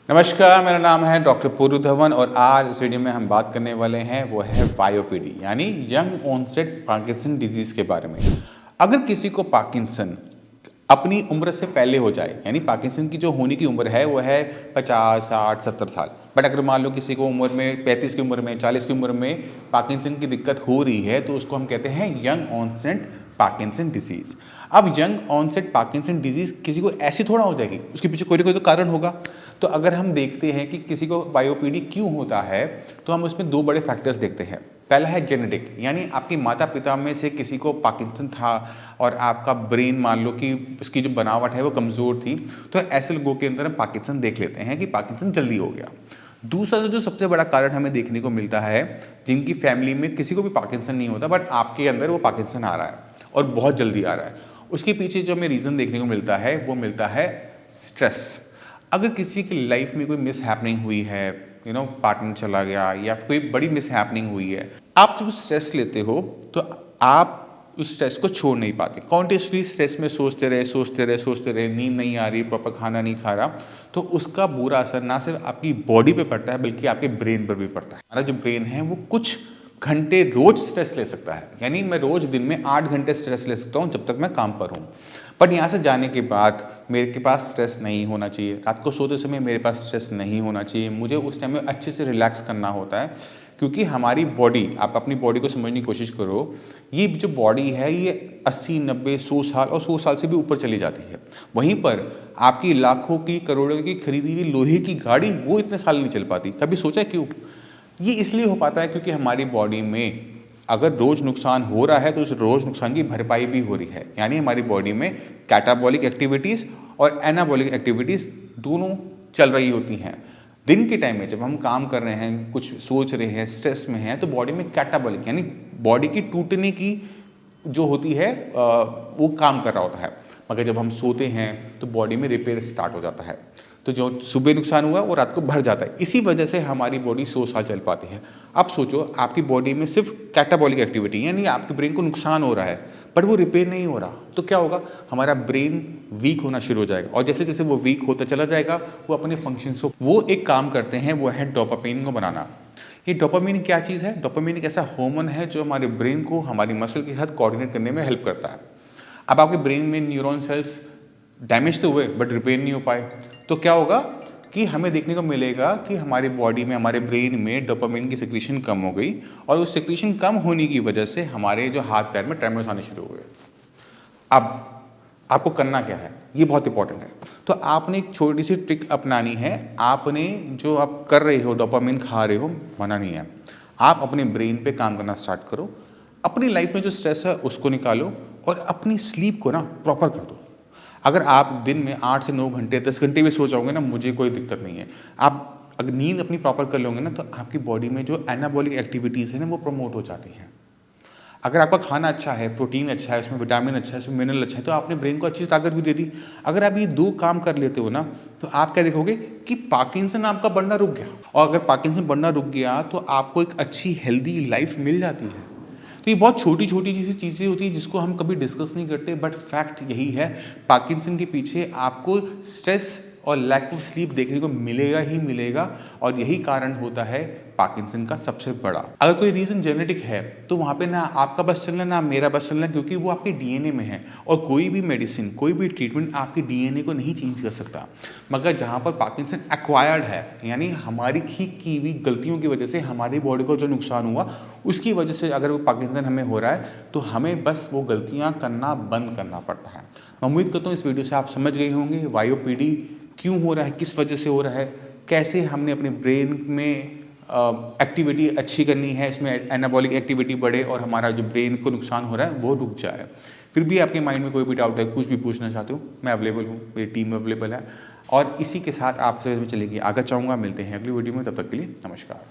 नमस्कार, मेरा नाम है डॉक्टर पूरू धवन और आज इस वीडियो में हम बात करने वाले हैं वो है वायोपीडी यानी यंग ऑनसेट पार्किंसन डिजीज़ के बारे में। अगर किसी को पार्किंसन अपनी उम्र से पहले हो जाए यानी पार्किंसन की जो होने की उम्र है वो है 50, 60, 70 साल। बट अगर मान लो किसी को उम्र में 35 की उम्र में 40 की उम्र में पार्किंसन की दिक्कत हो रही है तो उसको हम कहते हैं यंग ऑनसेट पार्किंसन डिजीज़। अब यंग ऑनसेट पार्किंसन डिजीज़ किसी को ऐसी थोड़ा हो जाएगी, उसके पीछे कोई ना कोई तो कारण होगा। तो अगर हम देखते हैं कि किसी को वायोपीडी क्यों होता है तो हम उसमें दो बड़े फैक्टर्स देखते हैं। पहला है जेनेटिक यानी आपके माता पिता में से किसी को पार्किंसन था और आपका ब्रेन मान लो कि उसकी जो बनावट है वो कमज़ोर थी, तो ऐसे लोगों के अंदर हम पार्किंसन देख लेते हैं कि पार्किंसन जल्दी हो गया। दूसरा जो सबसे बड़ा कारण हमें देखने को मिलता है, जिनकी फैमिली में किसी को भी पार्किंसन नहीं होता बट आपके अंदर वो पार्किंसन आ रहा है और बहुत जल्दी आ रहा है, उसके पीछे जो हमें रीज़न देखने को मिलता है वो मिलता है स्ट्रेस। अगर किसी की लाइफ में कोई मिस हैपनिंग हुई है, पार्टनर चला गया या कोई बड़ी मिस हैपनिंग हुई है, आप जब स्ट्रेस लेते हो तो आप उस स्ट्रेस को छोड़ नहीं पाते, कॉन्टिन्यूसली स्ट्रेस में सोचते रहे, नींद नहीं आ रही, प्रॉपर खाना नहीं खा रहा, तो उसका बुरा असर ना सिर्फ आपकी बॉडी पे पड़ता है बल्कि आपके ब्रेन पर भी पड़ता है। हमारा जो ब्रेन है वो कुछ घंटे रोज स्ट्रेस ले सकता है, यानी मैं रोज दिन में 8 घंटे स्ट्रेस ले सकता हूँ जब तक मैं काम पर हूँ। बट यहाँ से जाने के बाद मेरे के पास स्ट्रेस नहीं होना चाहिए, रात को सोते समय मेरे पास स्ट्रेस नहीं होना चाहिए, मुझे उस टाइम में अच्छे से रिलैक्स करना होता है। क्योंकि हमारी बॉडी, आप अपनी बॉडी को समझने की कोशिश करो, ये जो बॉडी है ये 80, 90, 100 साल और 100 साल से भी ऊपर चली जाती है। वहीं पर आपकी लाखों की करोड़ों की खरीदी हुई लोहे की गाड़ी वो इतने साल नहीं चल पाती। कभी सोचा क्यों? ये इसलिए हो पाता है क्योंकि हमारी बॉडी में अगर रोज नुकसान हो रहा है तो उस रोज नुकसान की भरपाई भी हो रही है, यानी हमारी बॉडी में कैटाबॉलिक एक्टिविटीज़ और एनाबॉलिक एक्टिविटीज़ दोनों चल रही होती हैं। दिन के टाइम में जब हम काम कर रहे हैं, कुछ सोच रहे हैं, स्ट्रेस में हैं, तो बॉडी में कैटाबॉलिक यानी बॉडी की टूटने की जो होती है वो काम कर रहा होता है। मगर जब हम सोते हैं तो बॉडी में रिपेयर स्टार्ट हो जाता है, तो जो सुबह नुकसान हुआ वो रात को भर जाता है। इसी वजह से हमारी बॉडी 100 साल चल पाती है। अब सोचो आपकी बॉडी में सिर्फ कैटाबॉलिक एक्टिविटी यानी आपके ब्रेन को नुकसान हो रहा है बट वो रिपेयर नहीं हो रहा, तो क्या होगा, हमारा ब्रेन वीक होना शुरू हो जाएगा और जैसे जैसे वो वीक होता चला जाएगा वो अपने फंक्शन को वो एक काम करते हैं, वो है डोपामिन को बनाना। ये डोपामिन क्या चीज़ है? डोपामिन एक ऐसा हार्मोन है जो हमारे ब्रेन को हमारी मसल के साथ कोऑर्डिनेट करने में हेल्प करता है। अब आपके ब्रेन में न्यूरॉन सेल्स डैमेज तो हुए बट रिपेयर नहीं हो पाए, तो क्या होगा कि हमें देखने को मिलेगा कि हमारी बॉडी में, हमारे ब्रेन में डोपामिन की सिक्रीशन कम हो गई और उस सिक्रीशन कम होने की वजह से हमारे जो हाथ पैर में ट्रेमर्स आने शुरू हो गए। अब आपको करना क्या है, ये बहुत इंपॉर्टेंट है। तो आपने एक छोटी सी ट्रिक अपनानी है। आपने जो आप कर रहे हो, डोपामिन खा रहे हो, मना नहीं है, आप अपने ब्रेन पे काम करना स्टार्ट करो। अपनी लाइफ में जो स्ट्रेस है उसको निकालो और अपनी स्लीप को ना प्रॉपर कर दो। अगर आप दिन में 8 से 9 घंटे, 10 घंटे भी सो जाओगे ना, मुझे कोई दिक्कत नहीं है। आप अगर नींद अपनी प्रॉपर कर लोगे ना तो आपकी बॉडी में जो एनाबॉलिक एक्टिविटीज़ है ना वो प्रमोट हो जाती हैं। अगर आपका खाना अच्छा है, प्रोटीन अच्छा है, उसमें विटामिन अच्छा है, उसमें मिनरल अच्छा है, तो आपने ब्रेन को अच्छी ताकत भी दे दी। अगर आप ये 2 काम कर लेते हो ना तो आप क्या देखोगे कि पार्किंसन आपका बढ़ना रुक गया, और अगर पार्किंसन बढ़ना रुक गया तो आपको एक अच्छी हेल्दी लाइफ मिल जाती है। तो ये बहुत छोटी-छोटी जैसी चीज़ें होती हैं जिसको हम कभी डिस्कस नहीं करते, बट फैक्ट यही है, पार्किंसन के पीछे आपको स्ट्रेस और लैक ऑफ स्लीप देखने को मिलेगा ही मिलेगा, और यही कारण होता है पार्किंसन का सबसे बड़ा। अगर कोई रीज़न जेनेटिक है तो वहाँ पे ना आपका बस चलना ना मेरा बस चलना, क्योंकि वो आपके डीएनए में है और कोई भी मेडिसिन, कोई भी ट्रीटमेंट आपके डीएनए को नहीं चेंज कर सकता। मगर जहाँ पर पार्किंसन एक्वायर्ड है यानी हमारी ही की हुई गलतियों की वजह से हमारी बॉडी को जो नुकसान हुआ उसकी वजह से अगर वो पार्किंसन हमें हो रहा है तो हमें बस वो गलतियाँ करना बंद करना पड़ता है। मैं उम्मीद करता हूँ इस वीडियो से आप समझ गए होंगे वायोपीडी क्यों हो रहा है, किस वजह से हो रहा है, कैसे हमने अपने ब्रेन में एक्टिविटी अच्छी करनी है, इसमें एनाबॉलिक एक्टिविटी बढ़े और हमारा जो ब्रेन को नुकसान हो रहा है वो रुक जाए। फिर भी आपके माइंड में कोई भी डाउट है, कुछ भी पूछना चाहते हो, मैं अवेलेबल हूँ, मेरी टीम अवेलेबल है, और इसी के साथ आपसे मैं चलेगी आगे चाहूँगा। मिलते हैं अगली वीडियो में, तब तक के लिए नमस्कार।